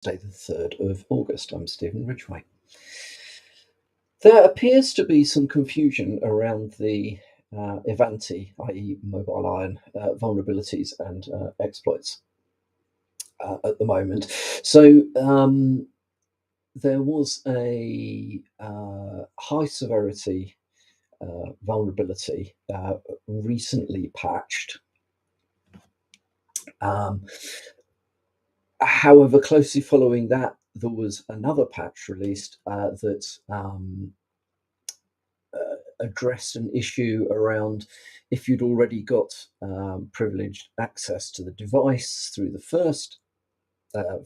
Day the 3rd of August. I'm Stephen Ridgway. There appears to be some confusion around the Ivanti, i.e., Mobile Iron, vulnerabilities and exploits at the moment. So there was a high severity vulnerability recently patched. However, closely following that, there was another patch released that addressed an issue around if you'd already got privileged access to the device through the first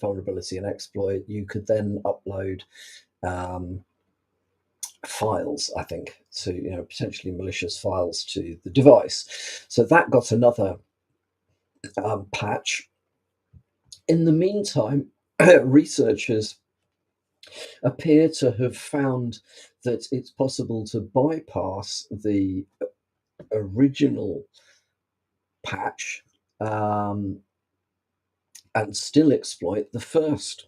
vulnerability and exploit, you could then upload files, I think, to potentially malicious files to the device. So that got another patch. In the meantime, researchers appear to have found that it's possible to bypass the original patch and still exploit the first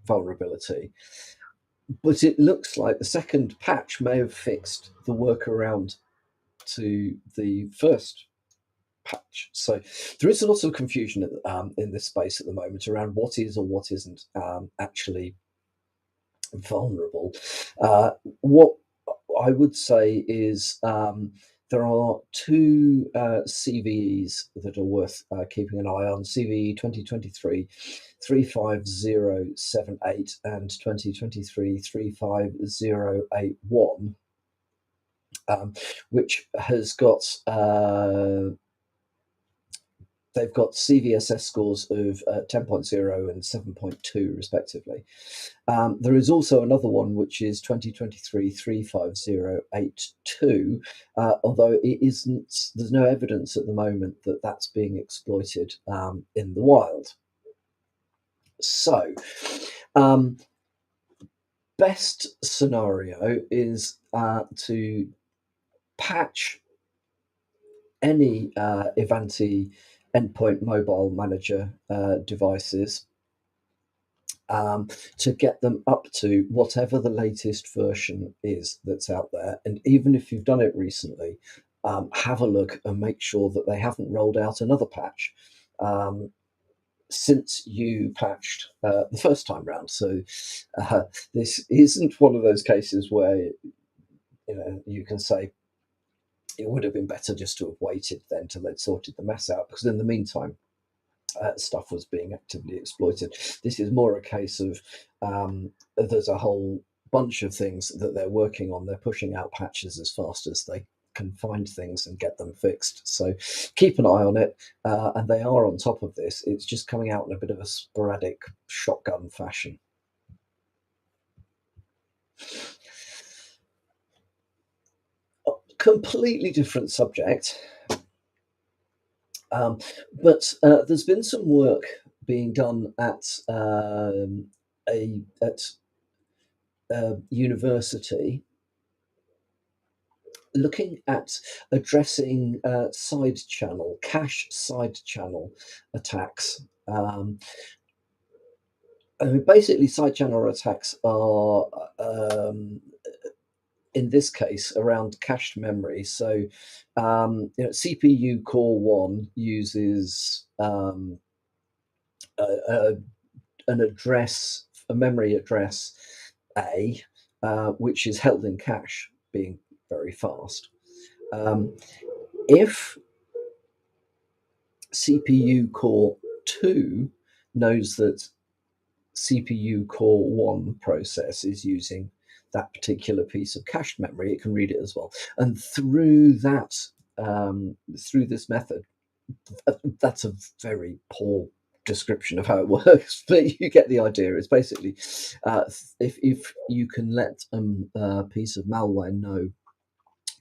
vulnerability. But it looks like the second patch may have fixed the workaround to the first patch. So there is a lot of confusion in this space at the moment around what is or what isn't actually vulnerable. What I would say is there are two CVEs that are worth keeping an eye on: CVE 2023 35078 and 2023 35081, which has got they've got CVSS scores of 10.0 and 7.2 respectively. There is also another one which is 2023 35082, although it isn't. There's no evidence at the moment that that's being exploited in the wild. So, best scenario is to patch any Ivanti endpoint mobile manager devices to get them up to whatever the latest version is that's out there. And even if you've done it recently, have a look and make sure that they haven't rolled out another patch since you patched the first time round. So this isn't one of those cases where you can say it would have been better just to have waited then till they'd sorted the mess out, because in the meantime stuff was being actively exploited. This is more a case of there's a whole bunch of things that they're working on. They're pushing out patches as fast as they can find things and get them fixed. So keep an eye on it, and they are on top of this. It's just coming out in a bit of a sporadic shotgun fashion. Completely different subject. But there's been some work being done at university looking at addressing cache side channel attacks. Basically, side channel attacks are in this case around cached memory. So CPU core 1 uses an address, a memory address A, which is held in cache, being very fast. If CPU core 2 knows that CPU core 1 process is using that particular piece of cached memory, it can read it as well. And through that, through this method, that's a very poor description of how it works, but you get the idea. It's basically if you can let a piece of malware know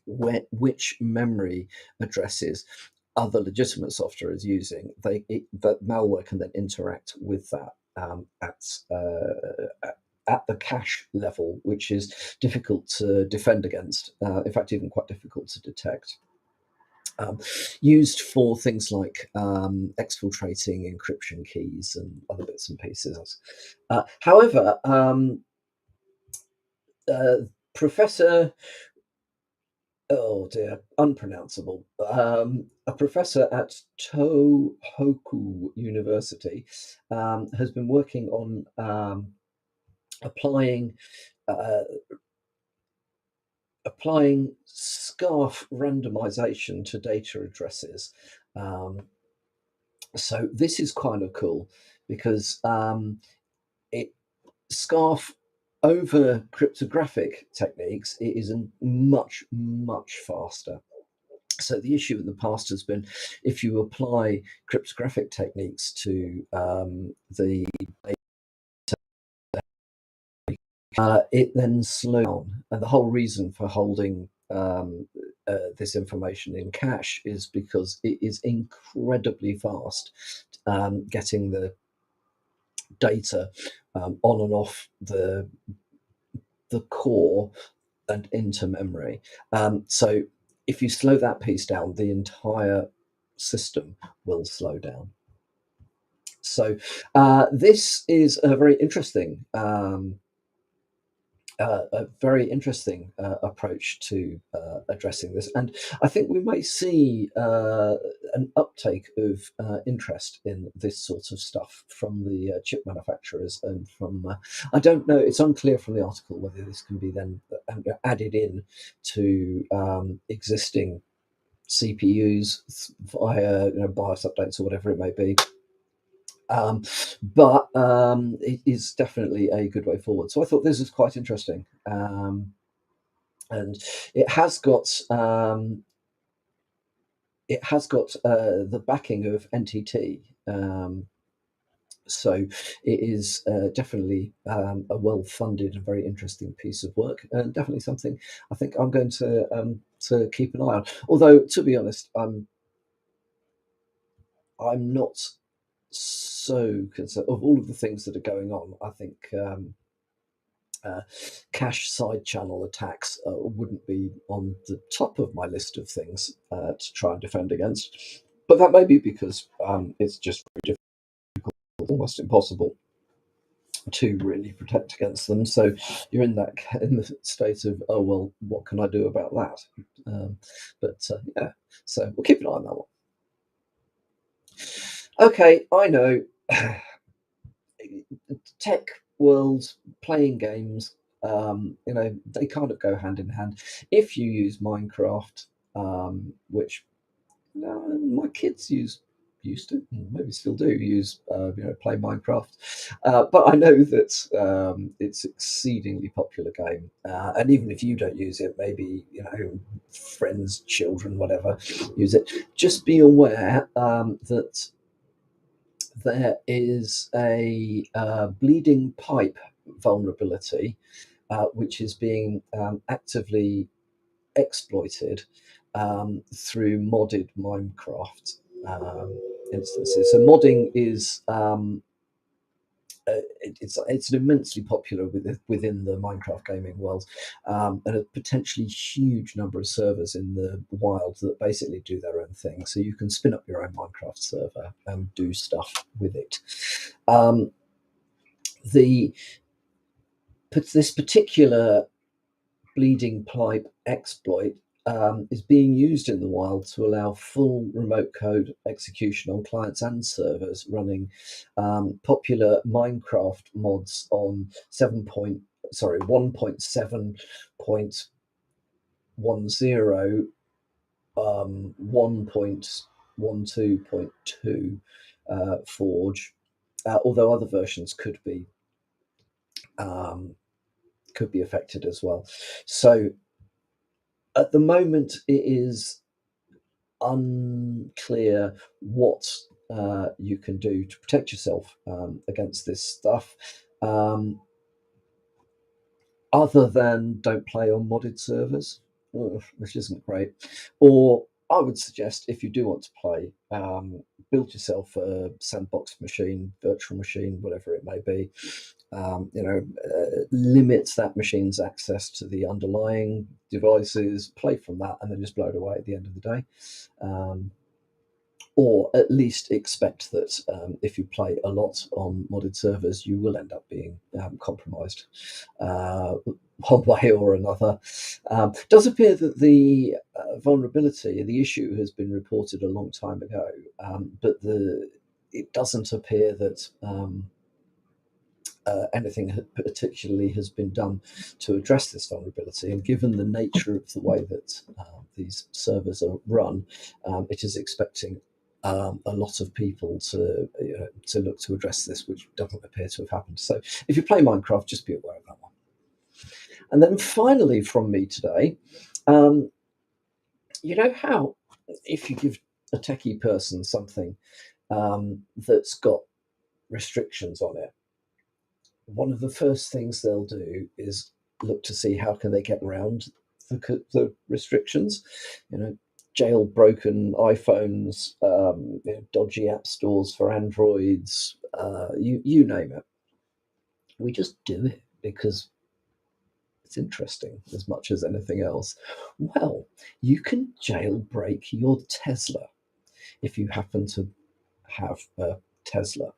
which memory addresses other legitimate software is using, that malware can then interact with that at the cache level, which is difficult to defend against. In fact, even quite difficult to detect. um, used for things like exfiltrating encryption keys and other bits and pieces. However, uh, Professor, oh dear, unpronounceable, a professor at Tohoku University has been working on applying uh, applying scarf randomization to data addresses. Um, so this is kind of cool because it scarf over cryptographic techniques it is much faster. So the issue in the past has been if you apply cryptographic techniques to the it then slows down, and the whole reason for holding this information in cache is because it is incredibly fast getting the data on and off the core and into memory. So if you slow that piece down, the entire system will slow down. So this is a very interesting approach to addressing this. And I think we may see an uptake of interest in this sort of stuff from the chip manufacturers and from, I don't know, it's unclear from the article whether this can be then added in to existing CPUs via BIOS updates or whatever it may be. But it is definitely a good way forward. So I thought this was quite interesting, and it has got the backing of NTT. So it is definitely a well-funded and very interesting piece of work, and definitely something I think I'm going to keep an eye on. Although, to be honest, I'm not so concerned of all of the things that are going on. I think cache side channel attacks wouldn't be on the top of my list of things to try and defend against. But that may be because it's just very difficult, almost impossible to really protect against them. So you're in the state of, oh well, what can I do about that? Yeah, so we'll keep an eye on that one. Okay, I know tech world, playing games, they kind of go hand in hand. If you use Minecraft, which my kids used to, maybe still do use, play Minecraft, but I know that it's exceedingly popular game, and even if you don't use it, maybe friends, children, whatever, use it. Just be aware that there is a bleeding pipe vulnerability which is being actively exploited through modded Minecraft instances. So modding is it's an immensely popular within the Minecraft gaming world, and a potentially huge number of servers in the wild that basically do their own thing. So you can spin up your own Minecraft server and do stuff with it. Um, the this particular bleeding pipe exploit is being used in the wild to allow full remote code execution on clients and servers running popular Minecraft mods on 1.7.10 1.12.2 Forge, although other versions um, could be affected as well. So at the moment, it is unclear what you can do to protect yourself against this stuff, other than don't play on modded servers, which isn't great. Or I would suggest if you do want to play, build yourself a sandbox machine, virtual machine, whatever it may be, limit that machine's access to the underlying devices, play from that, and then just blow it away at the end of the day. Um, or at least expect that if you play a lot on modded servers, you will end up being compromised uh, one way or another. It does appear that the vulnerability, the issue, has been reported a long time ago, but it doesn't appear that anything particularly has been done to address this vulnerability. And given the nature of the way that these servers are run, it is expecting a lot of people to look to address this, which doesn't appear to have happened. So if you play Minecraft, just be aware of that one. And then finally, from me today, um, you know how if you give a techie person something that's got restrictions on it, one of the first things they'll do is look to see how can they get around the restrictions. You know, jailbroken iPhones, dodgy app stores for Androids, you name it. We just do it because it's interesting as much as anything else. Well, you can jailbreak your Tesla if you happen to have a Tesla.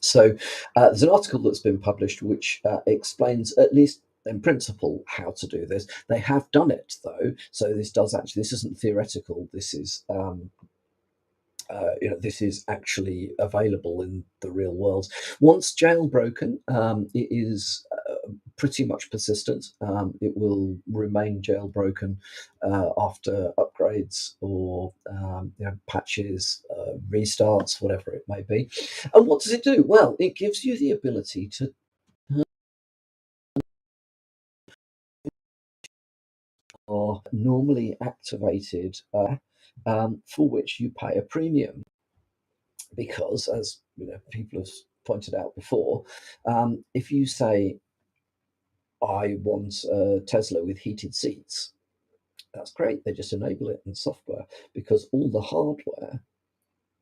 So there's an article that's been published which explains, at least in principle, how to do this. They have done it though, so this isn't theoretical. This is actually available in the real world. Once jailbroken, it is pretty much persistent. It will remain jailbroken after upgrades or patches, restarts, whatever it may be. And what does it do? Well, it gives you the ability to are normally activated for which you pay a premium because, as people have pointed out before, if you say I want a Tesla with heated seats, that's great. They just enable it in software because all the hardware,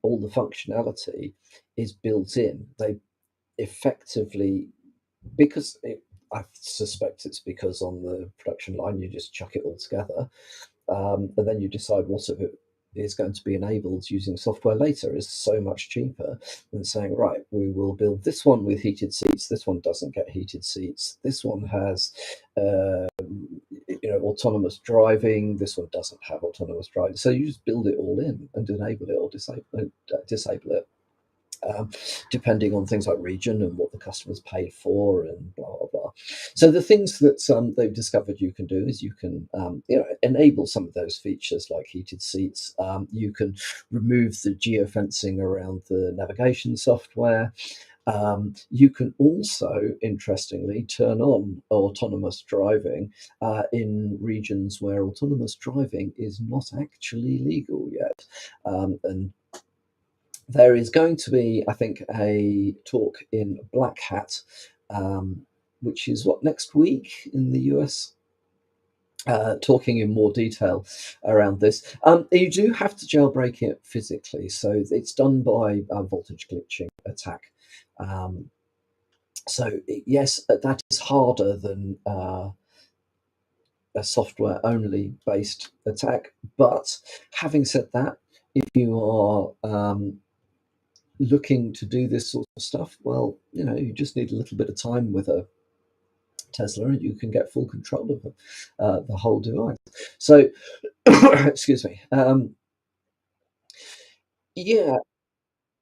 all the functionality is built in. They effectively, I suspect it's because on the production line you just chuck it all together, and then you decide what of it is going to be enabled using software later is so much cheaper than saying, right, we will build this one with heated seats, this one doesn't get heated seats, this one has autonomous driving, this one doesn't have autonomous driving. So you just build it all in and enable it or disable it, um, depending on things like region and what the customer's paid for and blah blah blah. So the things that they've discovered you can do is you can enable some of those features like heated seats. You can remove the geofencing around the navigation software. You can also, interestingly, turn on autonomous driving in regions where autonomous driving is not actually legal yet. And there is going to be, I think, a talk in Black Hat, which is next week in the US, talking in more detail around this. You do have to jailbreak it physically, so it's done by a voltage glitching attack. Yes, that is harder than a software only based attack. But having said that, if you are looking to do this sort of stuff, well, you just need a little bit of time with a Tesla and you can get full control of the whole device. So, excuse me. Yeah,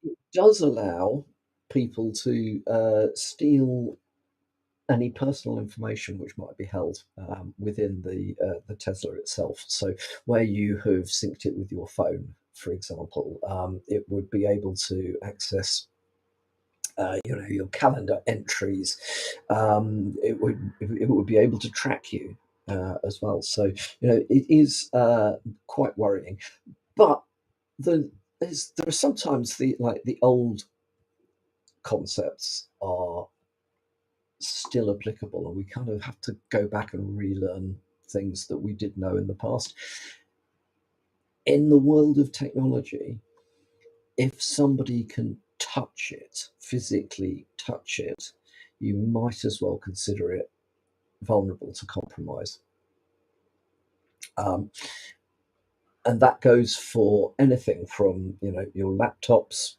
it does allow people to steal any personal information which might be held within the Tesla itself. So, where you have synced it with your phone, for example, it would be able to access your calendar entries. It would be able to track you as well. So it is quite worrying. But there are sometimes the old concepts are still applicable, and we kind of have to go back and relearn things that we did know in the past. In the world of technology, if somebody can touch it, physically touch it, you might as well consider it vulnerable to compromise. Um, and that goes for anything from, your laptops,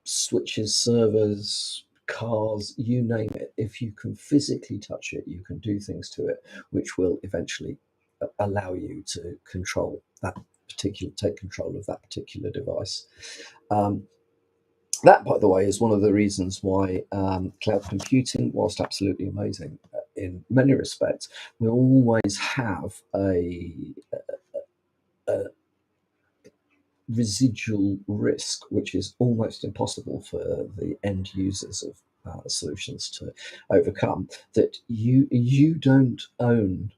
switches, servers, cars, you name it. If you can physically touch it, you can do things to it which will eventually allow you to take control of that particular device. That, by the way, is one of the reasons why cloud computing, whilst absolutely amazing in many respects, will always have a residual risk, which is almost impossible for the end users of solutions to overcome. That you don't own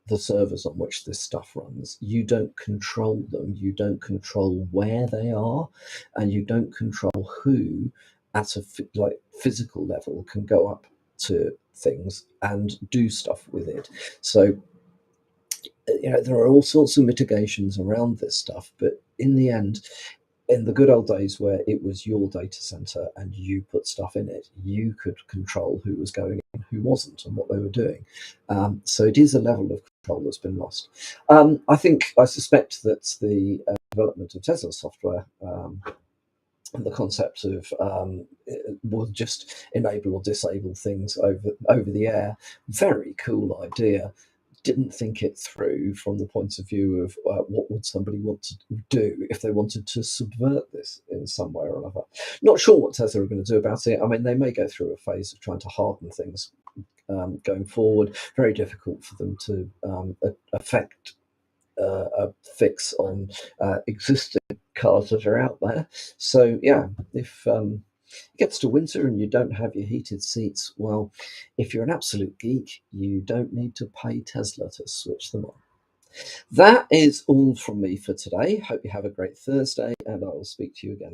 the servers on which this stuff runs. You don't control them. You don't control where they are, and you don't control who, at a physical level, can go up to things and do stuff with it. So there are all sorts of mitigations around this stuff, but in the end, in the good old days where it was your data center and you put stuff in it, you could control who was going in, who wasn't, and what they were doing. So it is a level of control that's been lost. I suspect that the development of Tesla software, and the concept of will just enable or disable things over the air, very cool idea. Didn't think it through from the point of view of what would somebody want to do if they wanted to subvert this in some way or another. Not sure what Tesla are going to do about it. I mean, they may go through a phase of trying to harden things going forward. Very difficult for them to affect a fix on existing cars that are out there. So yeah, if it gets to winter and you don't have your heated seats, well, if you're an absolute geek, you don't need to pay Tesla to switch them on. That is all from me for today. Hope you have a great Thursday, and I will speak to you again